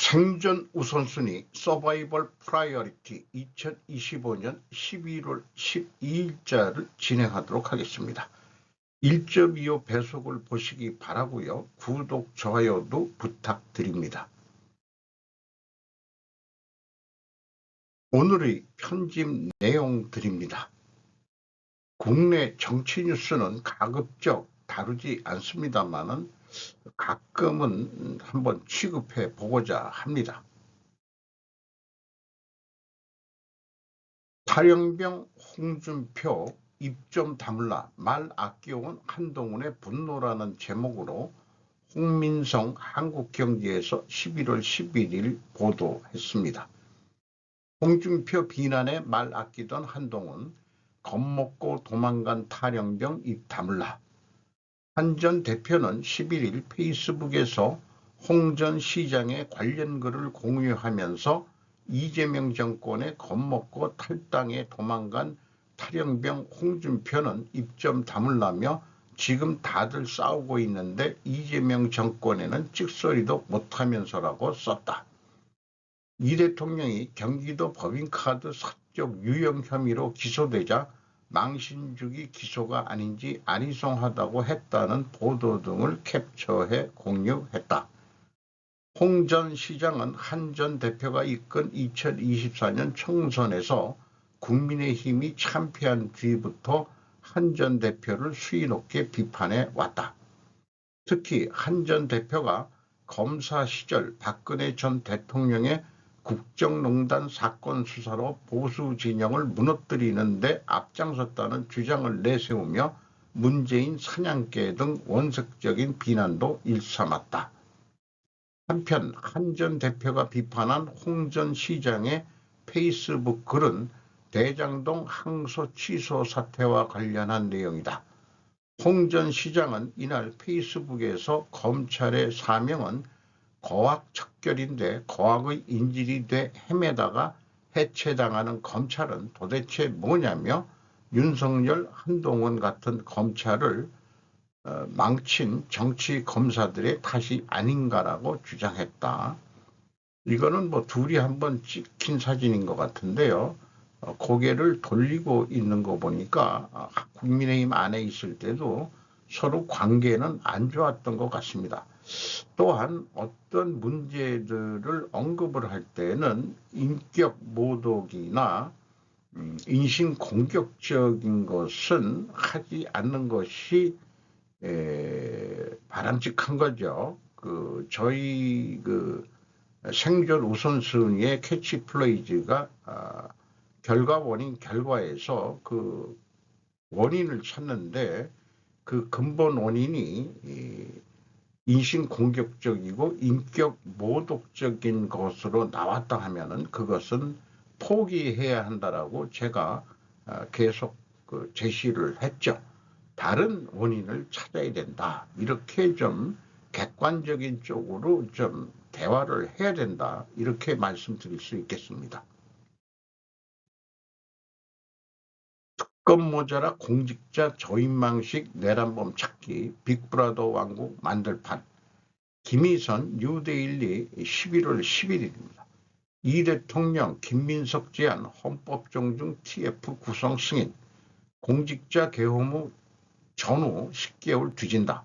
생존 우선순위 서바이벌 프라이어리티 2025년 11월 12일자를 진행하도록 하겠습니다. 1.25 배속을 보시기 바라고요. 구독, 좋아요도 부탁드립니다. 오늘의 편집 내용들입니다. 국내 정치 뉴스는 가급적 다루지 않습니다만은 가끔은 한번 취급해 보고자 합니다. 탈영병 홍준표 입 좀 다물라 말 아껴온 한동훈의 분노라는 제목으로 홍민성 한국경제에서 11월 11일 보도했습니다. 홍준표 비난에 말 아끼던 한동훈, 겁먹고 도망간 탈영병 입 다물라. 한 전 대표는 11일 페이스북에서 홍 전 시장의 관련 글을 공유하면서 이재명 정권에 겁먹고 탈당해 도망간 탈영병 홍준표는 입 좀 다물라며 지금 다들 싸우고 있는데 이재명 정권에는 찍소리도 못하면서라고 썼다. 이 대통령이 경기도 법인카드 사적 유용 혐의로 기소되자 망신주기 기소가 아닌지 아리송하다고 했다는 보도 등을 캡처해 공유했다. 홍 전 시장은 한 전 대표가 이끈 2024년 총선에서 국민의힘이 참패한 뒤부터 한 전 대표를 수위 높게 비판해 왔다. 특히 한 전 대표가 검사 시절 박근혜 전 대통령의 국정농단 사건 수사로 보수 진영을 무너뜨리는 데 앞장섰다는 주장을 내세우며 문재인 사냥개 등 원색적인 비난도 일삼았다. 한편 한 전 대표가 비판한 홍 전 시장의 페이스북 글은 대장동 항소 취소 사태와 관련한 내용이다. 홍 전 시장은 이날 페이스북에서 검찰의 사명은 거악척결인데 거악의 인질이 돼 헤매다가 해체당하는 검찰은 도대체 뭐냐며 윤석열, 한동훈 같은 검찰을 망친 정치 검사들의 탓이 아닌가라고 주장했다. 이거는 뭐 둘이 한번 찍힌 사진인 것 같은데요. 고개를 돌리고 있는 거 보니까 국민의힘 안에 있을 때도 서로 관계는 안 좋았던 것 같습니다. 또한 어떤 문제들을 언급을 할 때는 인격 모독이나 인신공격적인 것은 하지 않는 것이 바람직한 거죠. 저희 생존 우선순위의 캐치플레이즈가 결과 원인 결과에서 그 원인을 찾는데 그 근본 원인이 인신공격적이고 인격 모독적인 것으로 나왔다 하면은 그것은 포기해야 한다라고 제가 계속 제시를 했죠. 다른 원인을 찾아야 된다. 이렇게 좀 객관적인 쪽으로 좀 대화를 해야 된다. 이렇게 말씀드릴 수 있겠습니다. 특검 모자라 공직자 저인망식 내란범 찾기 빅브라더 왕국 만들판 김희선 뉴데일리 11월 11일입니다. 이 대통령 김민석 제안 헌법 존중 TF 구성 승인 공직자 계엄 전후 10개월 뒤진다.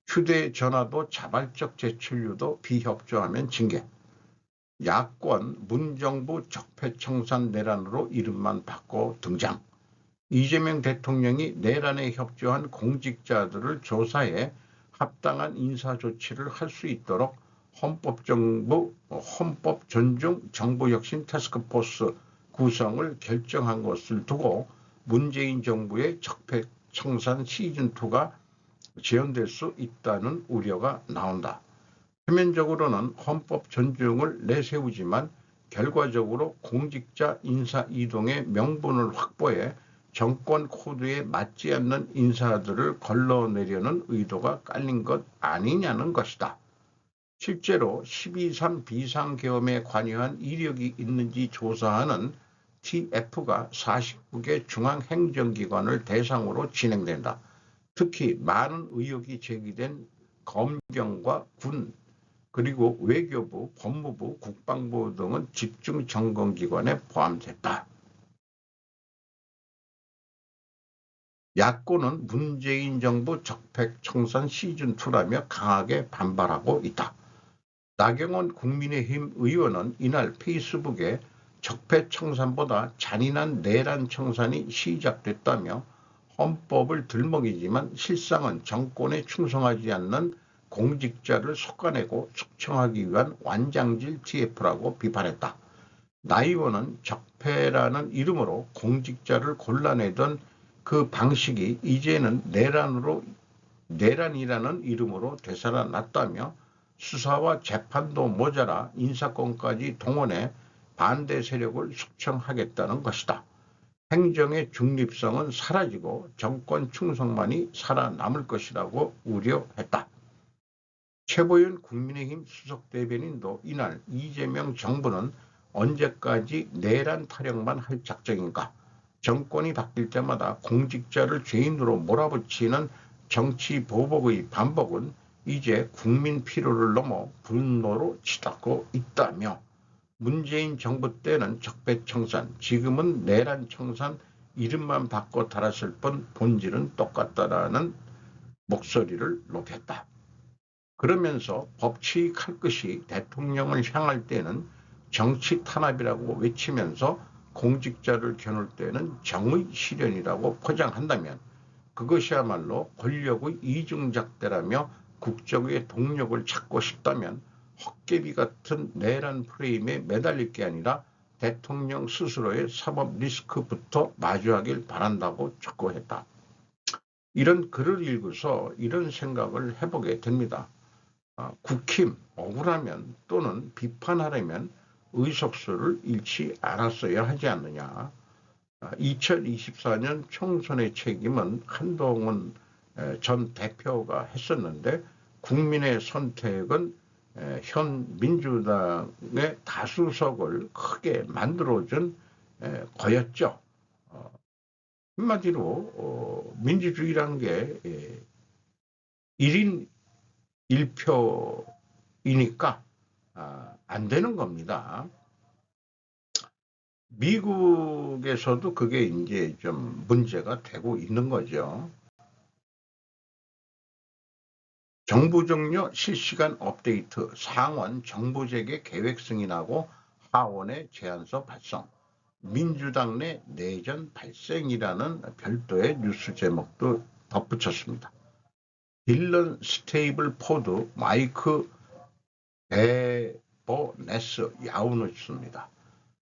휴대전화도 자발적 제출료도 비협조하면 징계. 야권 문정부 적폐청산 내란으로 이름만 바꿔 등장. 이재명 대통령이 내란에 협조한 공직자들을 조사해 합당한 인사조치를 할 수 있도록 헌법 존중 정부혁신 태스크포스 구성을 결정한 것을 두고 문재인 정부의 적폐청산 시즌2가 지연될 수 있다는 우려가 나온다. 표면적으로는 헌법 존중을 내세우지만 결과적으로 공직자 인사 이동의 명분을 확보해 정권 코드에 맞지 않는 인사들을 걸러내려는 의도가 깔린 것 아니냐는 것이다. 실제로 12.3 비상계엄에 관여한 이력이 있는지 조사하는 TF가 49개 중앙행정기관을 대상으로 진행된다. 특히 많은 의혹이 제기된 검경과 군, 그리고 외교부, 법무부, 국방부 등은 집중 점검기관에 포함됐다. 야권은 문재인 정부 적폐청산 시즌2라며 강하게 반발하고 있다. 나경원 국민의힘 의원은 이날 페이스북에 적폐청산보다 잔인한 내란 청산이 시작됐다며 헌법을 들먹이지만 실상은 정권에 충성하지 않는 공직자를 솎아내고 숙청하기 위한 완장질 TF라고 비판했다. 나 의원은 적폐라는 이름으로 공직자를 골라내던 그 방식이 이제는 내란이라는 이름으로 되살아났다며 수사와 재판도 모자라 인사권까지 동원해 반대 세력을 숙청하겠다는 것이다. 행정의 중립성은 사라지고 정권 충성만이 살아남을 것이라고 우려했다. 최보윤 국민의힘 수석대변인도 이날 이재명 정부는 언제까지 내란 타령만 할 작정인가? 정권이 바뀔 때마다 공직자를 죄인으로 몰아붙이는 정치 보복의 반복은 이제 국민 피로를 넘어 분노로 치닫고 있다며 문재인 정부 때는 적폐청산, 지금은 내란청산 이름만 바꿔 달았을 뿐 본질은 똑같다라는 목소리를 높였다. 그러면서 법치할 것이 대통령을 향할 때는 정치 탄압이라고 외치면서 공직자를 겨눌 때는 정의 실현이라고 포장한다면 그것이야말로 권력의 이중잣대라며 국정의 동력을 찾고 싶다면 헛개비 같은 내란 프레임에 매달릴 게 아니라 대통령 스스로의 사법 리스크부터 마주하길 바란다고 촉구했다. 이런 글을 읽어서 이런 생각을 해보게 됩니다. 국힘, 억울하면 또는 비판하려면 의석수를 잃지 않았어야 하지 않느냐. 2024년 총선의 책임은 한동훈 전 대표가 했었는데 국민의 선택은 현 민주당의 다수석을 크게 만들어준 거였죠. 한마디로 민주주의란 게 1인 1표이니까 안 되는 겁니다. 미국에서도 그게 이제 좀 문제가 되고 있는 거죠. 정부 종료 실시간 업데이트, 상원 정부재개 계획 승인하고 하원의 제안서 발송, 민주당 내 내전 발생이라는 별도의 뉴스 제목도 덧붙였습니다. 딜런 스테이블 포드, 마이크 베버네스 야우노스입니다.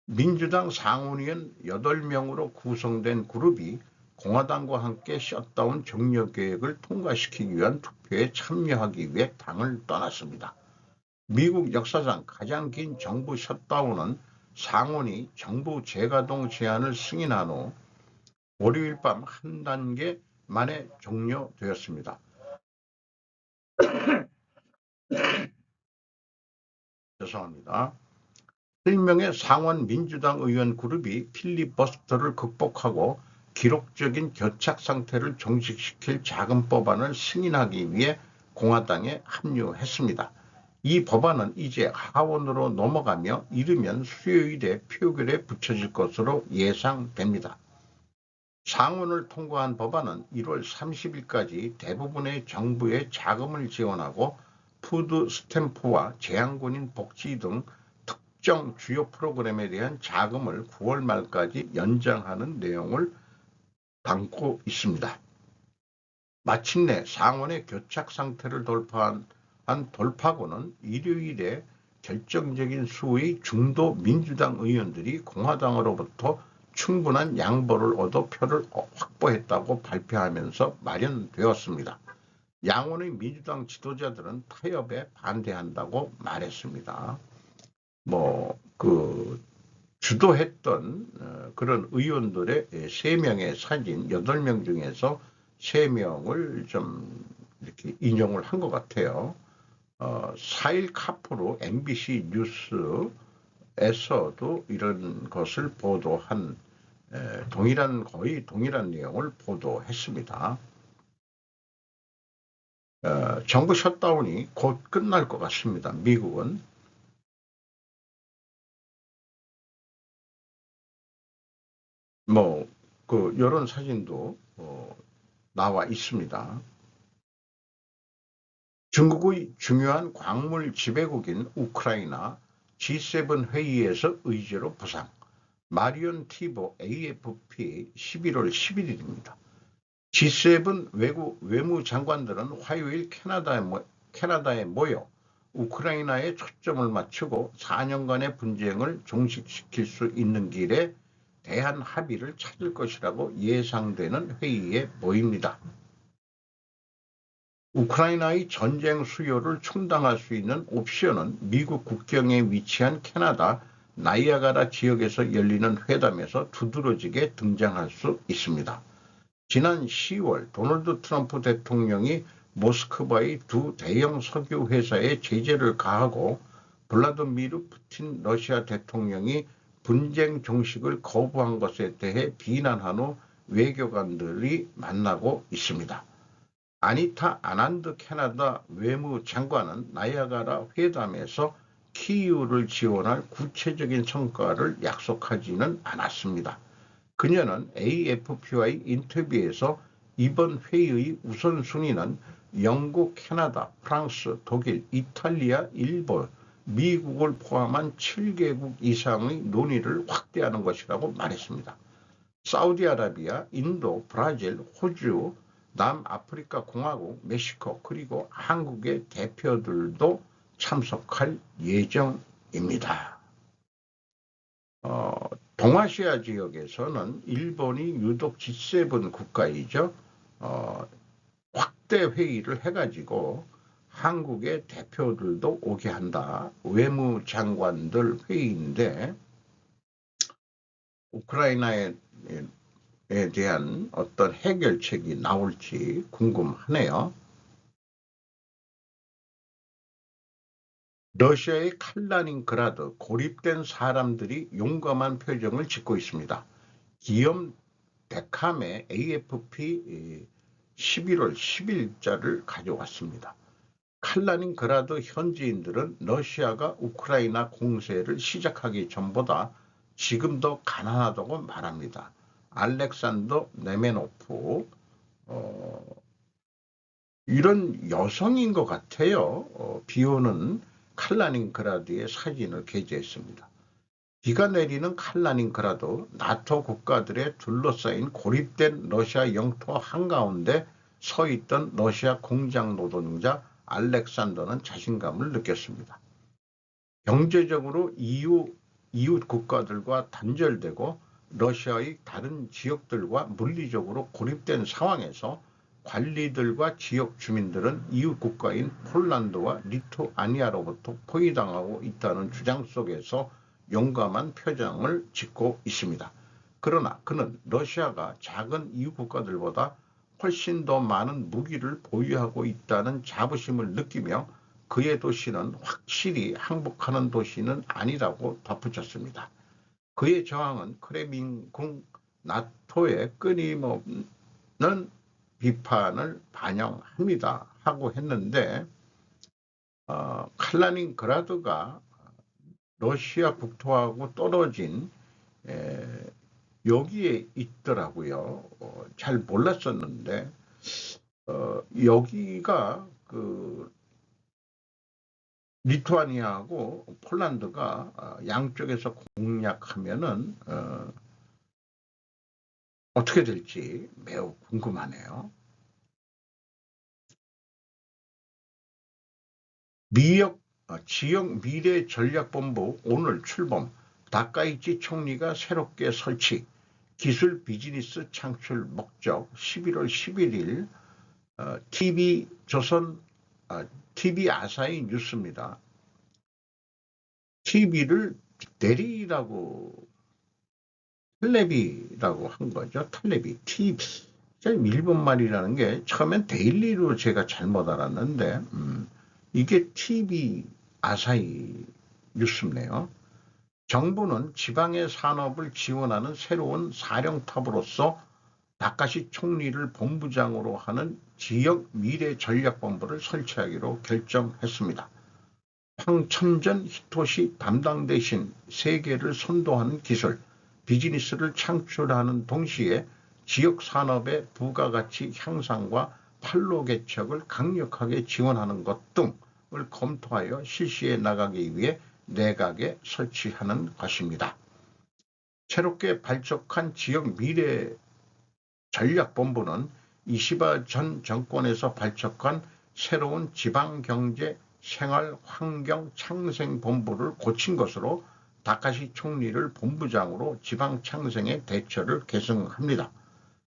민주당 상원의원 8명으로 구성된 그룹이 공화당과 함께 셧다운 종료 계획을 통과시키기 위한 투표에 참여하기 위해 당을 떠났습니다. 미국 역사상 가장 긴 정부 셧다운은 상원이 정부 재가동 제안을 승인한 후 월요일 밤 한 단계 만에 종료되었습니다. 죄송합니다. 1명의 상원 민주당 의원 그룹이 필리버스터를 극복하고 기록적인 교착 상태를 종식시킬 작은 법안을 승인하기 위해 공화당에 합류했습니다. 이 법안은 이제 하원으로 넘어가며 이르면 수요일에 표결에 붙여질 것으로 예상됩니다. 상원을 통과한 법안은 1월 30일까지 대부분의 정부의 자금을 지원하고 푸드 스탬프와 재향군인 복지 등 특정 주요 프로그램에 대한 자금을 9월 말까지 연장하는 내용을 담고 있습니다. 마침내 상원의 교착 상태를 돌파한 돌파구는 일요일에 결정적인 수의 중도 민주당 의원들이 공화당으로부터 충분한 양보를 얻어 표를 확보했다고 발표하면서 마련되었습니다. 양원의 민주당 지도자들은 타협에 반대한다고 말했습니다. 주도했던 그런 의원들의 3명의 사진 8명 중에서 3명을 좀 이렇게 인용을 한 것 같아요. 4일 카프로 MBC 뉴스에서도 이런 것을 보도한 거의 동일한 내용을 보도했습니다. 정부 셧다운이 곧 끝날 것 같습니다. 미국은. 뭐 그 이런 사진도 나와 있습니다. 중국의 중요한 광물 지배국인 우크라이나 G7 회의에서 의제로 부상. 마리온 티보 AFP 11월 11일입니다. G7 외무장관들은 화요일 캐나다에 모여 우크라이나에 초점을 맞추고 4년간의 분쟁을 종식시킬 수 있는 길에 대한 합의를 찾을 것이라고 예상되는 회의에 모입니다. 우크라이나의 전쟁 수요를 충당할 수 있는 옵션은 미국 국경에 위치한 캐나다 나이아가라 지역에서 열리는 회담에서 두드러지게 등장할 수 있습니다. 지난 10월 도널드 트럼프 대통령이 모스크바의 두 대형 석유 회사에 제재를 가하고 블라디미르 푸틴 러시아 대통령이 분쟁 종식을 거부한 것에 대해 비난한 후 외교관들이 만나고 있습니다. 아니타 아난드 캐나다 외무장관은 나이아가라 회담에서 키이우를 지원할 구체적인 성과를 약속하지는 않았습니다. 그녀는 AFP와의 인터뷰에서 이번 회의의 우선순위는 영국, 캐나다, 프랑스, 독일, 이탈리아, 일본, 미국을 포함한 7개국 이상의 논의를 확대하는 것이라고 말했습니다. 사우디아라비아, 인도, 브라질, 호주, 남아프리카 공화국, 멕시코 그리고 한국의 대표들도 참석할 예정입니다. 동아시아 지역에서는 일본이 유독 G7 국가이죠. 확대 회의를 해가지고 한국의 대표들도 오게 한다. 외무장관들 회의인데 우크라이나에 대한 어떤 해결책이 나올지 궁금하네요. 러시아의 칼라닌그라드 고립된 사람들이 용감한 표정을 짓고 있습니다. 기욤 데캄의 AFP 11월 10일자를 가져왔습니다. 칼라닌그라드 현지인들은 러시아가 우크라이나 공세를 시작하기 전보다 지금 더 가난하다고 말합니다. 알렉산더 네메노프 이런 여성인 것 같아요. 비오는 칼라닌그라드의 사진을 게재했습니다. 비가 내리는 칼라닌그라드 나토 국가들에 둘러싸인 고립된 러시아 영토 한가운데 서 있던 러시아 공장 노동자 알렉산더는 자신감을 느꼈습니다. 경제적으로 이웃 국가들과 단절되고 러시아의 다른 지역들과 물리적으로 고립된 상황에서 관리들과 지역 주민들은 이웃 국가인 폴란드와 리투아니아로부터 포위당하고 있다는 주장 속에서 용감한 표정을 짓고 있습니다. 그러나 그는 러시아가 작은 이웃 국가들보다 훨씬 더 많은 무기를 보유하고 있다는 자부심을 느끼며 그의 도시는 확실히 항복하는 도시는 아니라고 덧붙였습니다. 그의 저항은 크레민궁 나토의 끊임없는 비판을 반영합니다 하고 했는데 칼라닌그라드가 러시아 국토하고 떨어진 여기에 있더라고요. 잘 몰랐었는데 여기가 그 리투아니아하고 폴란드가 양쪽에서 공략하면은 어떻게 될지 매우 궁금하네요. 지역 미래전략본부 오늘 출범, 다카이치 총리가 새롭게 설치, 기술 비즈니스 창출 목적 11월 11일 TV 아사히 뉴스입니다. TV를 대리라고 텔레비라고 한 거죠. 텔레비, TV. 일본 말이라는 게 처음엔 데일리로 제가 잘못 알았는데 이게 TV 아사히 뉴스네요. 정부는 지방의 산업을 지원하는 새로운 사령탑으로서 다카시 총리를 본부장으로 하는 지역 미래전략본부를 설치하기로 결정했습니다. 황천전 히토시 담당 대신 세계를 선도하는 기술, 비즈니스를 창출하는 동시에 지역 산업의 부가가치 향상과 판로 개척을 강력하게 지원하는 것 등을 검토하여 실시해 나가기 위해 내각에 설치하는 것입니다. 새롭게 발족한 지역 미래 전략본부는 이시바 전 정권에서 발족한 새로운 지방경제 생활환경창생본부를 고친 것으로 다카시 총리를 본부장으로 지방창생의 대처를 계승합니다.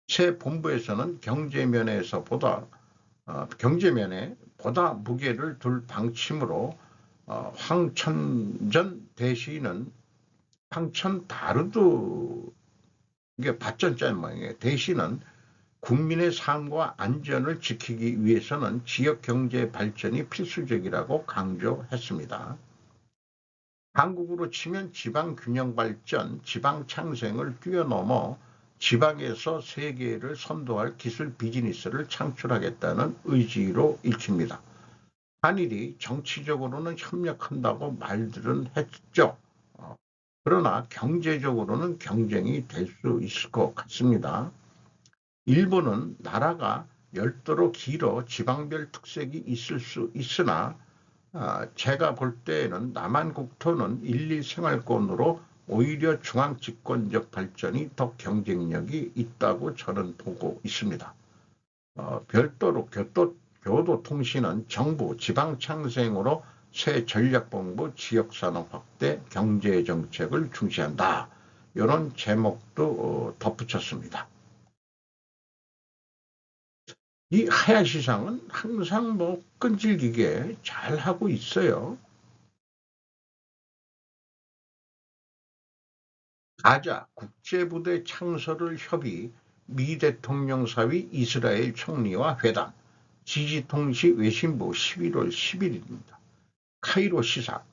새 본부에서는 경제면에 보다 무게를 둘 방침으로 황천전 대시는 황천 다르드 이게 받전자인 모양이에요. 대신은 국민의 삶과 안전을 지키기 위해서는 지역 경제 발전이 필수적이라고 강조했습니다. 한국으로 치면 지방 균형 발전, 지방 창생을 뛰어넘어 지방에서 세계를 선도할 기술 비즈니스를 창출하겠다는 의지로 읽힙니다. 한일이 정치적으로는 협력한다고 말들은 했죠. 그러나 경제적으로는 경쟁이 될 수 있을 것 같습니다. 일본은 나라가 열도로 길어 지방별 특색이 있을 수 있으나 제가 볼 때에는 남한 국토는 일일 생활권으로 오히려 중앙집권적 발전이 더 경쟁력이 있다고 저는 보고 있습니다. 별도로 교도통신은 정부 지방창생으로 새 전략본부 지역산업 확대 경제정책을 중시한다. 이런 제목도 덧붙였습니다. 이 하야시상은 항상 끈질기게 잘하고 있어요. 가자 국제부대 창설을 협의, 미 대통령 사위 이스라엘 총리와 회담, 지지통시 외신부 11월 10일입니다. 카이로 시사.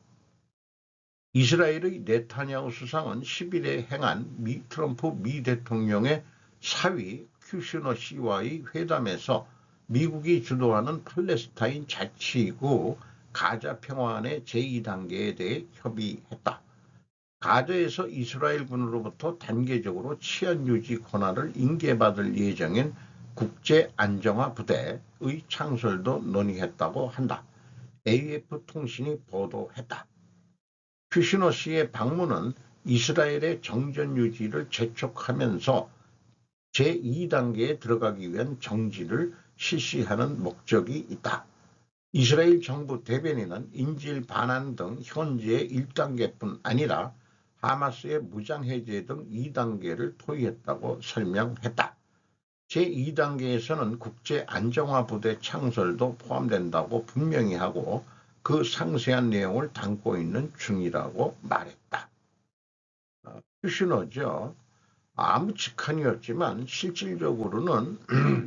이스라엘의 네타냐후 수상은 10일에 행한 트럼프 미 대통령의 사위 쿠시너 씨와의 회담에서 미국이 주도하는 팔레스타인 자치구 가자 평화안의 제2단계에 대해 협의했다. 가자에서 이스라엘군으로부터 단계적으로 치안 유지 권한을 인계받을 예정인 국제안정화부대의 창설도 논의했다고 한다. AF통신이 보도했다. 쿠시너 씨의 방문은 이스라엘의 정전 유지를 재촉하면서 제2단계에 들어가기 위한 정지를 실시하는 목적이 있다. 이스라엘 정부 대변인은 인질 반환 등 현재의 1단계뿐 아니라 하마스의 무장해제 등 2단계를 토의했다고 설명했다. 제2단계에서는 국제안정화부대 창설도 포함된다고 분명히 하고 그 상세한 내용을 담고 있는 중이라고 말했다. 쿠시너죠. 아무 직한이었지만 실질적으로는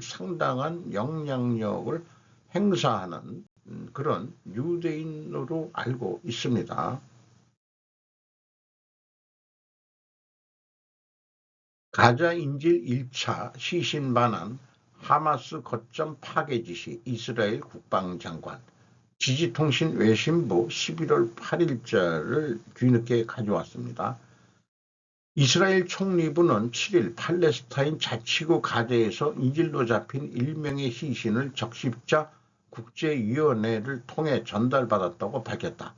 상당한 영향력을 행사하는 그런 유대인으로 알고 있습니다. 가자 인질 1차 시신 반환, 하마스 거점 파괴 지시 이스라엘 국방장관, 지지통신 외신부 11월 8일자를 뒤늦게 가져왔습니다. 이스라엘 총리부는 7일 팔레스타인 자치구 가자에서 인질로 잡힌 1명의 시신을 적십자 국제위원회를 통해 전달받았다고 밝혔다.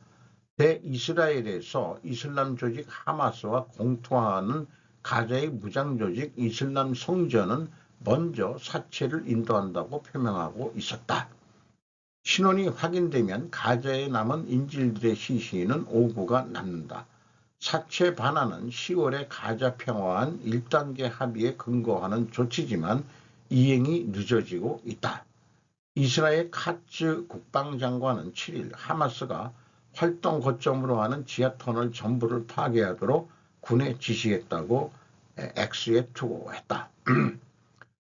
대이스라엘에서 이슬람 조직 하마스와 공투하는 가자의 무장조직 이슬람 성전은 먼저 사체를 인도한다고 표명하고 있었다. 신원이 확인되면 가자에 남은 인질들의 시신은 5구가 남는다. 사체 반환은 10월에 가자 평화안 1단계 합의에 근거하는 조치지만 이행이 늦어지고 있다. 이스라엘 카츠 국방장관은 7일 하마스가 활동 거점으로 하는 지하터널 전부를 파괴하도록 군에 지시했다고 X에 투고했다.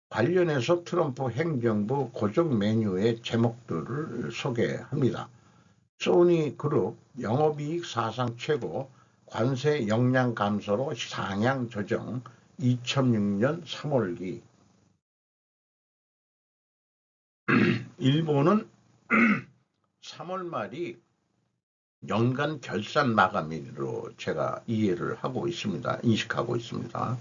관련해서 트럼프 행정부 고정 메뉴의 제목들을 소개합니다. 소니그룹 영업이익 사상 최고, 관세 역량 감소로 상향 조정 2006년 3월기, 일본은 3월 말이 연간 결산 마감일로 제가 이해를 하고 있습니다. 인식하고 있습니다.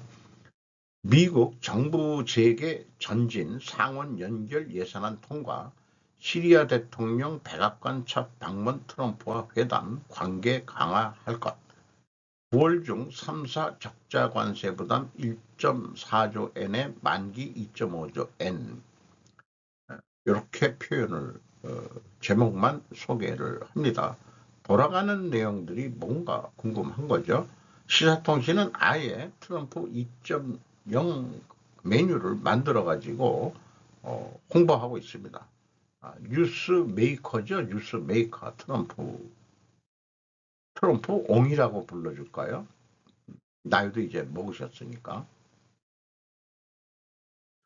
미국 정부 재개 전진 상원 연결 예산안 통과, 시리아 대통령 백악관 첫 방문, 트럼프와 회담, 관계 강화할 것, 9월 중 3사 적자 관세 부담 1.4조 엔에 만기 2.5조 엔, 이렇게 표현을 제목만 소개를 합니다. 돌아가는 내용들이 뭔가 궁금한 거죠. 시사통신은 아예 트럼프 2.0 메뉴를 만들어 가지고 홍보하고 있습니다. 뉴스 메이커죠. 뉴스 메이커. 트럼프 옹이라고 불러줄까요? 나이도 이제 먹으셨으니까.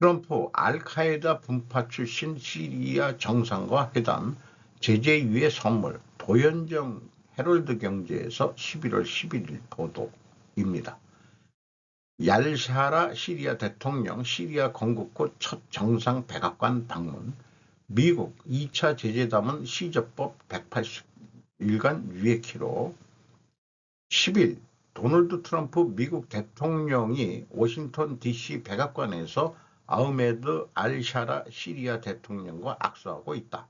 트럼프 알카에다 분파 출신 시리아 정상과 회담, 제재 위의 선물, 도연정 헤럴드 경제에서 11월 11일 보도입니다. 얄샤라 시리아 대통령 시리아 건국 후 첫 정상 백악관 방문, 미국 2차 제재담은 시저법 180일간 유예키로, 10일 도널드 트럼프 미국 대통령이 워싱턴 DC 백악관에서 아흐메드 알샤라 시리아 대통령과 악수하고 있다.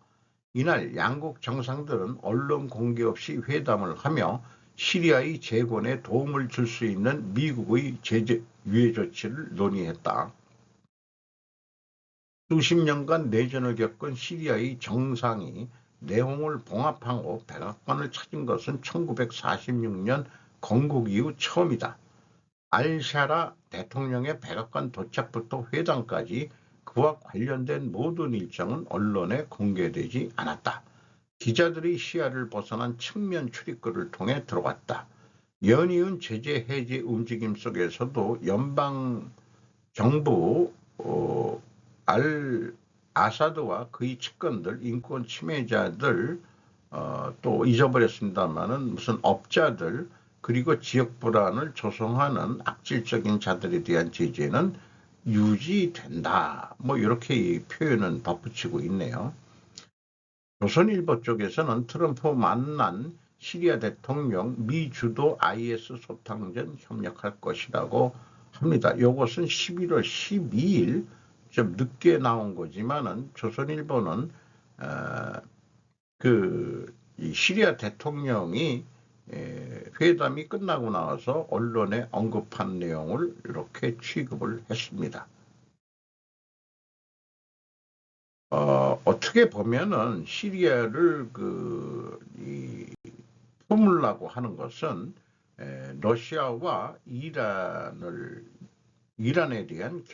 이날 양국 정상들은 언론 공개 없이 회담을 하며 시리아의 재건에 도움을 줄 수 있는 미국의 제재 유예 조치를 논의했다. 수십 년간 내전을 겪은 시리아의 정상이 내홍을 봉합한 후 백악관을 찾은 것은 1946년 건국 이후 처음이다. 알샤라 대통령의 백악관 도착부터 회담까지 그와 관련된 모든 일정은 언론에 공개되지 않았다. 기자들이 시야를 벗어난 측면 출입구를 통해 들어왔다. 연이은 제재 해제 움직임 속에서도 연방 정부 알 아사드와 그의 측근들, 인권 침해자들, 또 잊어버렸습니다만은 무슨 업자들, 그리고 지역 불안을 조성하는 악질적인 자들에 대한 제재는 유지된다. 뭐 이렇게 표현은 덧붙이고 있네요. 조선일보 쪽에서는 트럼프 만난 시리아 대통령 미 주도 IS 소탕전 협력할 것이라고 합니다. 이것은 11월 12일 좀 늦게 나온 거지만은 조선일보는 이 시리아 대통령이 회담이 끝나고 나와서 언론에 언급한 내용을 이렇게 취급을 했습니다. 어떻게 보면은 시리아를 품으려고 하는 것은 러시아와 이란에 대한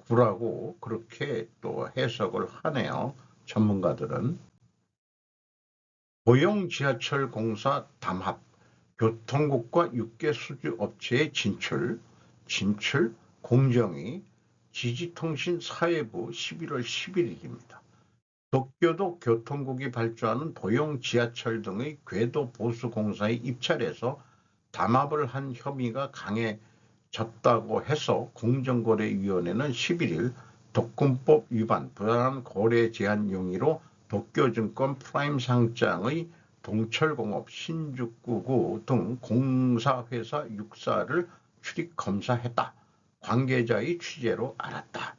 견제구라고 그렇게 또 해석을 하네요. 전문가들은. 고용 지하철 공사 담합, 교통국과 육계 수주 업체의 진출, 공정위, 지지통신 사회부 11월 11일입니다. 도쿄도 교통국이 발주하는 도용 지하철 등의 궤도 보수 공사에 입찰해서 담합을 한 혐의가 강해졌다고 해서 공정거래위원회는 11일 독금법 위반, 부당한 거래 제한 용의로 도쿄증권 프라임 상장의 동철공업, 신주쿠구 등 공사회사 6사를 출입 검사했다. 관계자의 취재로 알았다.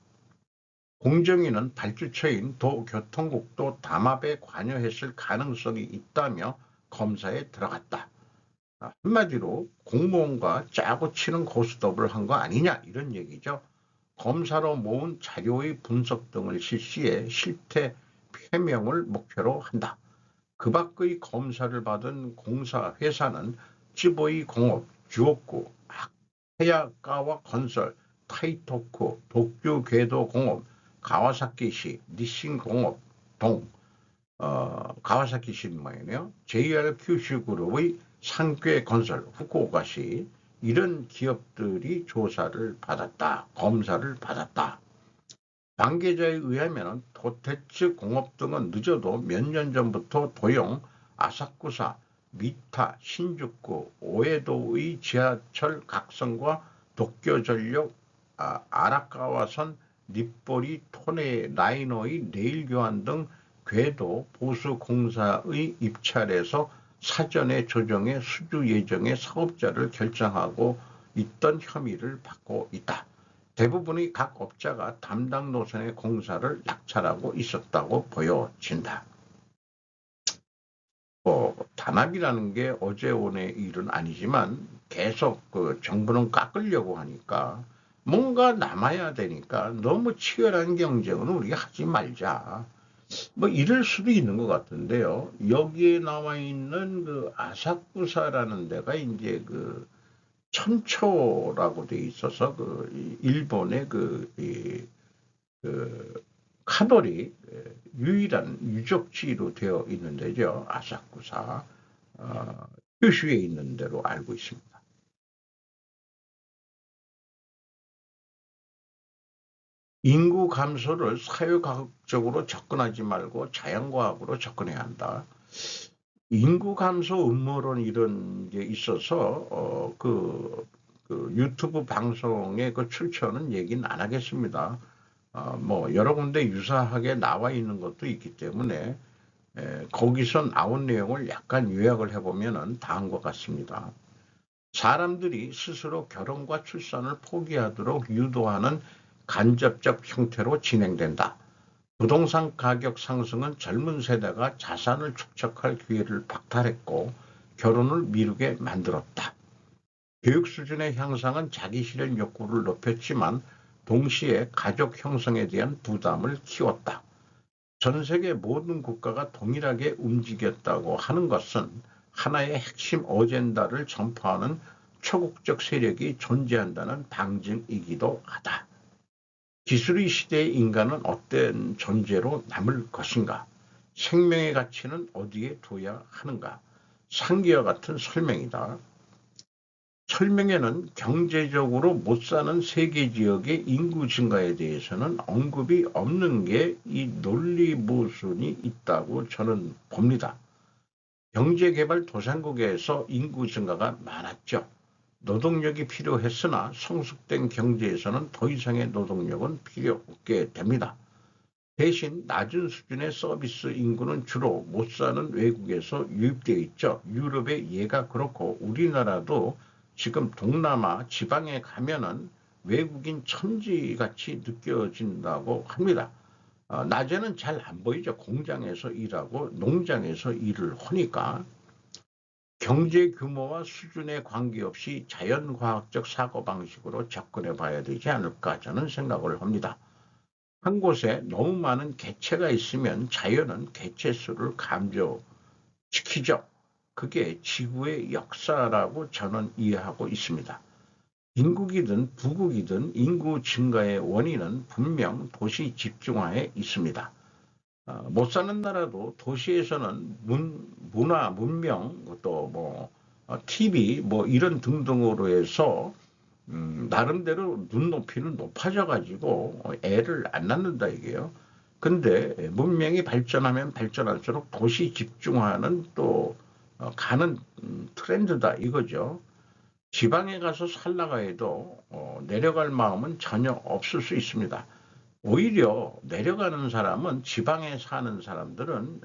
공정위는 발주처인 도교통국도 담합에 관여했을 가능성이 있다며 검사에 들어갔다. 한마디로 공무원과 짜고 치는 고스톱을 한 거 아니냐 이런 얘기죠. 검사로 모은 자료의 분석 등을 실시해 실태 표명을 목표로 한다. 그 밖의 검사를 받은 공사 회사는 쯔보이 공업, 주옥구, 해야가와 건설, 타이토쿠, 도쿄 궤도 공업, 가와사키시, 니신 공업, 가와사키시는 뭐예요? JR 큐슈그룹의 상괴 건설, 후쿠오카시, 이런 기업들이 조사를 받았다. 검사를 받았다. 관계자에 의하면 도테츠 공업 등은 늦어도 몇 년 전부터 도용, 아사쿠사, 미타, 신주쿠, 오에도의 지하철 각선과 도쿄전력, 아라카와선 닛보리, 토네, 라이너의 레일 교환 등 궤도 보수 공사의 입찰에서 사전에 조정해 수주 예정의 사업자를 결정하고 있던 혐의를 받고 있다. 대부분의 각 업자가 담당 노선의 공사를 낙찰하고 있었다고 보여진다. 단합이라는 게 어제 오늘 일은 아니지만 계속 정부는 깎으려고 하니까 뭔가 남아야 되니까 너무 치열한 경쟁은 우리가 하지 말자. 뭐 이럴 수도 있는 것 같은데요. 여기에 나와 있는 그 아사쿠사라는 데가 이제 그 천초라고 돼 있어서 그 일본의 그 카돌이 유일한 유적지로 되어 있는 데죠. 아사쿠사. 큐슈에 있는 데로 알고 있습니다. 인구 감소를 사회과학적으로 접근하지 말고 자연과학으로 접근해야 한다. 인구 감소 음모론 이런 게 있어서 유튜브 방송의 그 출처는 얘기는 안 하겠습니다. 뭐 여러 군데 유사하게 나와 있는 것도 있기 때문에 거기서 나온 내용을 약간 요약을 해보면 다음과 같습니다. 사람들이 스스로 결혼과 출산을 포기하도록 유도하는 간접적 형태로 진행된다. 부동산 가격 상승은 젊은 세대가 자산을 축적할 기회를 박탈했고 결혼을 미루게 만들었다. 교육 수준의 향상은 자기 실현 욕구를 높였지만 동시에 가족 형성에 대한 부담을 키웠다. 전 세계 모든 국가가 동일하게 움직였다고 하는 것은 하나의 핵심 어젠다를 전파하는 초국적 세력이 존재한다는 방증이기도 하다. 기술의 시대의 인간은 어떤 존재로 남을 것인가? 생명의 가치는 어디에 둬야 하는가? 상기와 같은 설명이다. 설명에는 경제적으로 못 사는 세계 지역의 인구 증가에 대해서는 언급이 없는 게 이 논리 모순이 있다고 저는 봅니다. 경제개발도상국에서 인구 증가가 많았죠. 노동력이 필요했으나 성숙된 경제에서는 더 이상의 노동력은 필요 없게 됩니다. 대신 낮은 수준의 서비스 인구는 주로 못 사는 외국에서 유입되어 있죠. 유럽의 예가 그렇고 우리나라도 지금 동남아 지방에 가면은 외국인 천지같이 느껴진다고 합니다. 낮에는 잘 안 보이죠. 공장에서 일하고 농장에서 일을 하니까. 경제 규모와 수준에 관계없이 자연과학적 사고방식으로 접근해 봐야 되지 않을까 저는 생각을 합니다. 한 곳에 너무 많은 개체가 있으면 자연은 개체 수를 감소시키죠. 그게 지구의 역사라고 저는 이해하고 있습니다. 빈국이든 부국이든 인구 증가의 원인은 분명 도시 집중화에 있습니다. 못 사는 나라도 도시에서는 문화, 문명, 또 TV 이런 등등으로 해서 나름대로 눈높이는 높아져 가지고 애를 안 낳는다 이게요. 근데 문명이 발전하면 발전할수록 도시 집중화는 또 가는 트렌드다 이거죠. 지방에 가서 살다가 해도 내려갈 마음은 전혀 없을 수 있습니다. 오히려 내려가는 사람은 지방에 사는 사람들은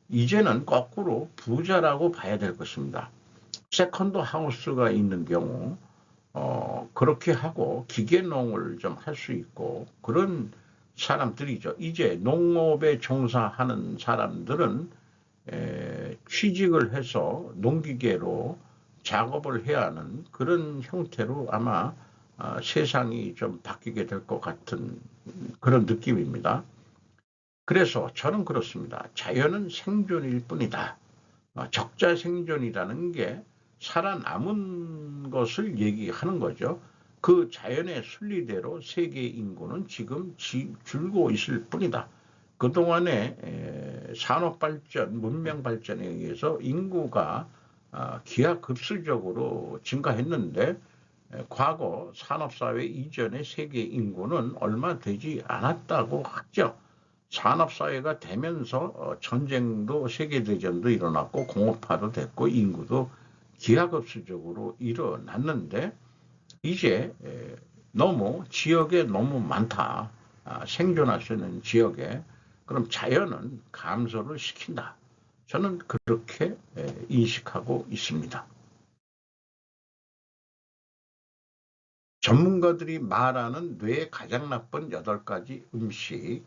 이제는 거꾸로 부자라고 봐야 될 것입니다. 세컨드 하우스가 있는 경우 그렇게 하고 기계농을 좀 할 수 있고 그런 사람들이죠. 이제 농업에 종사하는 사람들은 취직을 해서 농기계로 작업을 해야 하는 그런 형태로 아마 세상이 좀 바뀌게 될 것 같은 그런 느낌입니다. 그래서 저는 그렇습니다. 자연은 생존일 뿐이다. 적자 생존이라는 게 살아남은 것을 얘기하는 거죠. 그 자연의 순리대로 세계 인구는 지금 줄고 있을 뿐이다. 그동안의 산업발전, 문명발전에 의해서 인구가 기하급수적으로 증가했는데 과거 산업사회 이전의 세계 인구는 얼마 되지 않았다고 하죠. 산업사회가 되면서 전쟁도 세계대전도 일어났고 공업화도 됐고 인구도 기하급수적으로 일어났는데 이제 너무 지역에 너무 많다. 생존할 수 있는 지역에. 그럼 자연은 감소를 시킨다. 저는 그렇게 인식하고 있습니다. 전문가들이 말하는 뇌에 가장 나쁜 8가지 음식,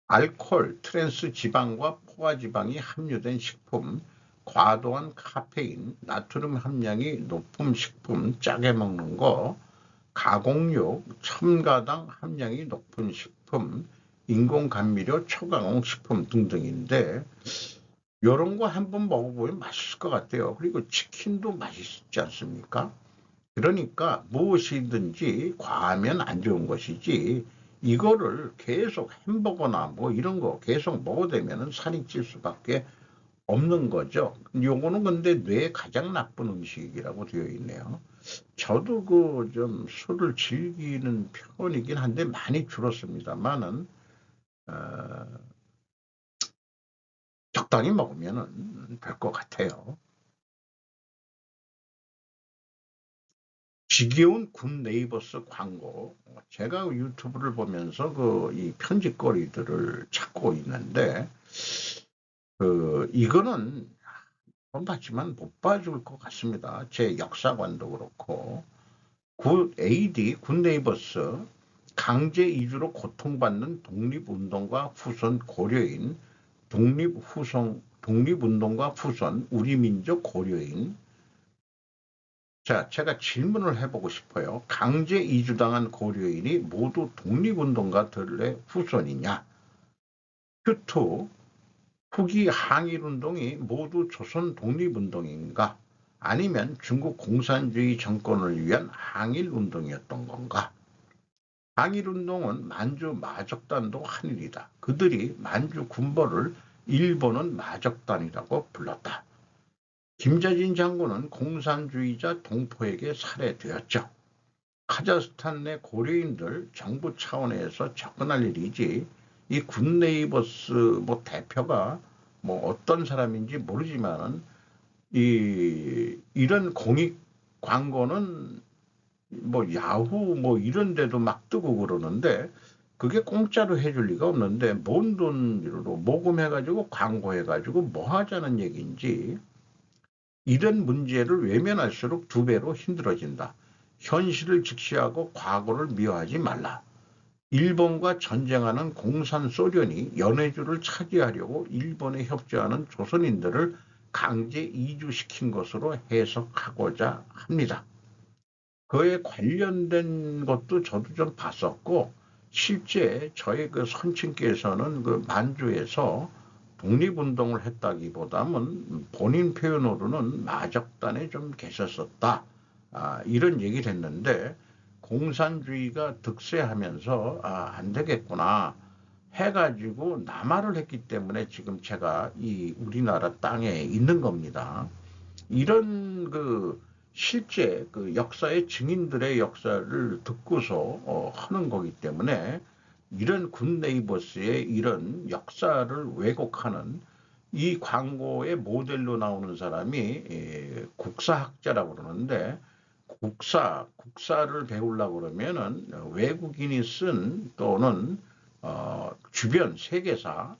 알코올, 트랜스 지방과 포화지방이 함유된 식품, 과도한 카페인, 나트륨 함량이 높은 식품, 짜게 먹는 거, 가공육, 첨가당 함량이 높은 식품, 인공감미료, 초가공 식품 등등인데 이런 거 한번 먹어보면 맛있을 것 같아요. 그리고 치킨도 맛있지 않습니까? 그러니까 무엇이든지 과하면 안 좋은 것이지 이거를 계속 햄버거나 뭐 이런 거 계속 먹어대면 살이 찔 수밖에 없는 거죠. 요거는 근데 뇌에 가장 나쁜 음식이라고 되어 있네요. 저도 그 좀 술을 즐기는 편이긴 한데 많이 줄었습니다만은 어, 적당히 먹으면은 될 것 같아요. 지겨운 군 네이버스 광고. 제가 유튜브를 보면서 그 이 편집거리들을 찾고 있는데 이거는 본 봤지만 못 봐줄 것 같습니다. 제 역사관도 그렇고 군 AD 군 네이버스 강제 이주로 고통받는 독립운동가 후손 고려인 독립운동가 후손 우리민족 고려인. 자, 제가 질문을 해보고 싶어요. 강제 이주당한 고려인이 모두 독립운동가들의 후손이냐? q2 후기 항일운동이 모두 조선 독립운동인가? 아니면 중국 공산주의 정권을 위한 항일운동이었던 건가? 항일운동은 만주 마적단도 한 일이다. 그들이 만주 군벌을 일본은 마적단이라고 불렀다. 김자진 장군은 공산주의자 동포에게 살해되었죠. 카자흐스탄 내 고려인들 정부 차원에서 접근할 일이지 이 굿네이버스 뭐 대표가 뭐 어떤 사람인지 모르지만은 이런 공익 광고는 뭐 야후 뭐 이런 데도 막 뜨고 그러는데 그게 공짜로 해줄 리가 없는데 뭔 돈으로 모금해가지고 광고해가지고 뭐 하자는 얘기인지. 이런 문제를 외면할수록 2배로 힘들어진다. 현실을 직시하고 과거를 미워하지 말라. 일본과 전쟁하는 공산 소련이 연해주를 차지하려고 일본에 협조하는 조선인들을 강제 이주시킨 것으로 해석하고자 합니다. 그에 관련된 것도 저도 좀 봤었고 실제 저의 그 선친께서는 그 만주에서 독립운동을 했다기보다는 본인 표현으로는 마적단에 좀 계셨었다. 이런 얘기를 했는데 공산주의가 득세하면서 안 되겠구나 해가지고 남하를 했기 때문에 지금 제가 이 우리나라 땅에 있는 겁니다. 이런 그 실제 그 역사의 증인들의 역사를 듣고서 하는 거기 때문에 이런 굿네이버스의 이런 역사를 왜곡하는 이 광고의 모델로 나오는 사람이 국사학자라고 그러는데 국사를 배우려고 그러면은 외국인이 쓴 또는 주변 세계사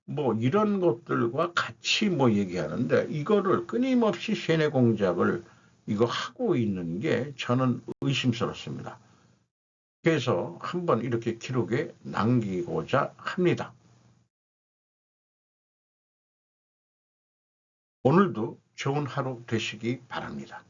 뭐 이런 것들과 같이 뭐 얘기하는데 이거를 끊임없이 세뇌 공작을 이거 하고 있는 게 저는 의심스럽습니다. 그래서 한번 이렇게 기록에 남기고자 합니다. 오늘도 좋은 하루 되시기 바랍니다.